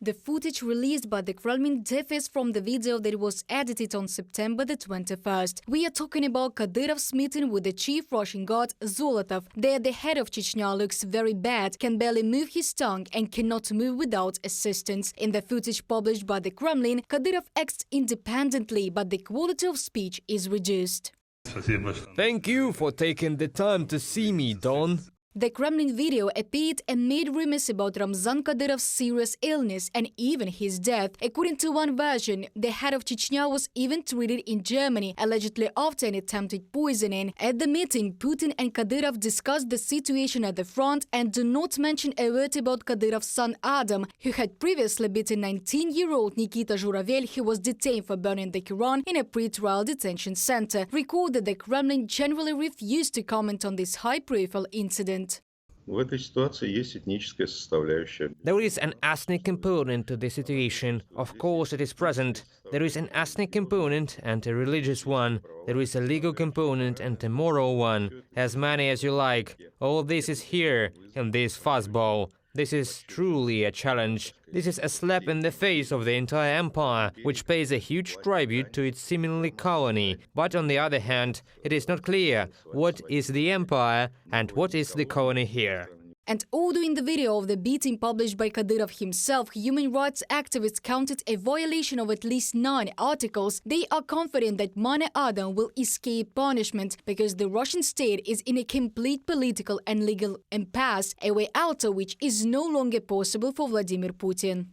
The footage released by the Kremlin differs from the video that was edited on September the 21st. We are talking about Kadyrov's meeting with the chief Russian guard Zolotov. There, the head of Chechnya looks very bad, can barely move his tongue and cannot move without assistance. In the footage published by the Kremlin, Kadyrov acts independently, but the quality of speech is reduced. Thank you for taking the time to see me, Don. The Kremlin video appeared and made rumors about Ramzan Kadyrov's serious illness and even his death. According to one version, the head of Chechnya was even treated in Germany, allegedly after an attempted poisoning. At the meeting, Putin and Kadyrov discussed the situation at the front and do not mention a word about Kadyrov's son Adam, who had previously beaten 19-year-old Nikita Zhuravel, who was detained for burning the Koran in a pre-trial detention center. Recall that the Kremlin generally refused to comment on this high-profile incident. В этой ситуации есть этническая составляющая. There is an ethnic component to this situation. Of course, it is present. There is an ethnic component and a religious one. There is a legal component and a moral one. As many as you like. All this is here, in this fuzzball. This is truly a challenge. This is a slap in the face of the entire empire, which pays a huge tribute to its seemingly colony. But on the other hand, it is not clear what is the empire and what is the colony here. And although in the video of the beating published by Kadyrov himself, human rights activists counted a violation of at least 9 articles, they are confident that Mane Adam will escape punishment because the Russian state is in a complete political and legal impasse, a way out of which is no longer possible for Vladimir Putin.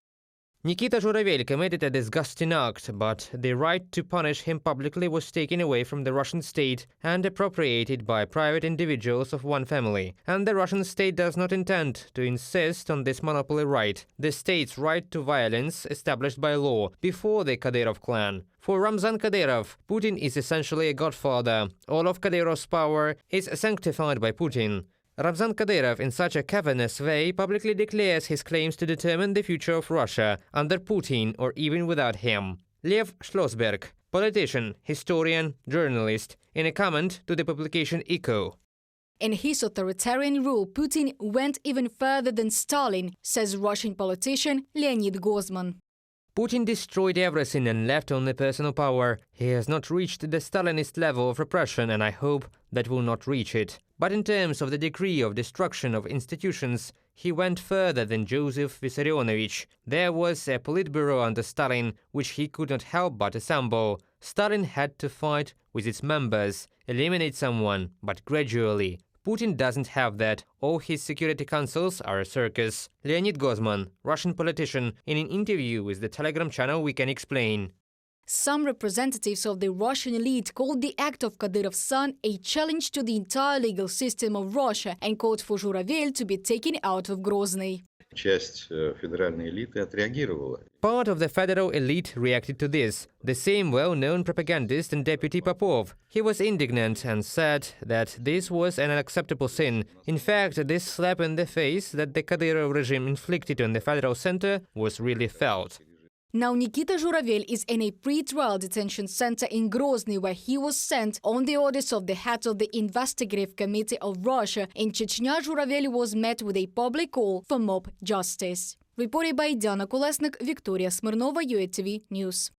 Nikita Zhuravel committed a disgusting act, but the right to punish him publicly was taken away from the Russian state and appropriated by private individuals of one family. And the Russian state does not intend to insist on this monopoly right, the state's right to violence established by law before the Kadyrov clan. For Ramzan Kadyrov, Putin is essentially a godfather. All of Kadyrov's power is sanctified by Putin. Ramzan Kadyrov, in such a cavernous way, publicly declares his claims to determine the future of Russia under Putin or even without him. Lev Schlossberg, politician, historian, journalist, in a comment to the publication Echo. In his authoritarian rule, Putin went even further than Stalin, says Russian politician Leonid Gozman. Putin destroyed everything and left only personal power. He has not reached the Stalinist level of repression, and I hope that will not reach it. But in terms of the degree of destruction of institutions, he went further than Joseph Vissarionovich. There was a Politburo under Stalin, which he could not help but assemble. Stalin had to fight with its members, eliminate someone, but gradually. Putin doesn't have that. All his security councils are a circus. Leonid Gozman, Russian politician, in an interview with the Telegram channel We Can Explain. Some representatives of the Russian elite called the act of Kadyrov's son a challenge to the entire legal system of Russia and called for Zhuravel to be taken out of Grozny. Часть федеральной элиты отреагировала. Part of the federal elite reacted to this. The same well-known propagandist and deputy Popov. He was indignant and said that this was an unacceptable sin. In fact, this slap in the face that the Kadyrov regime inflicted on the federal center was really felt. Now Nikita Zhuravel is in a pre-trial detention center in Grozny, where he was sent on the orders of the head of the Investigative Committee of Russia. In Chechnya, Zhuravel was met with a public call for mob justice. Reported by Diana Kolesnik, Victoria Smirnova, UATV News.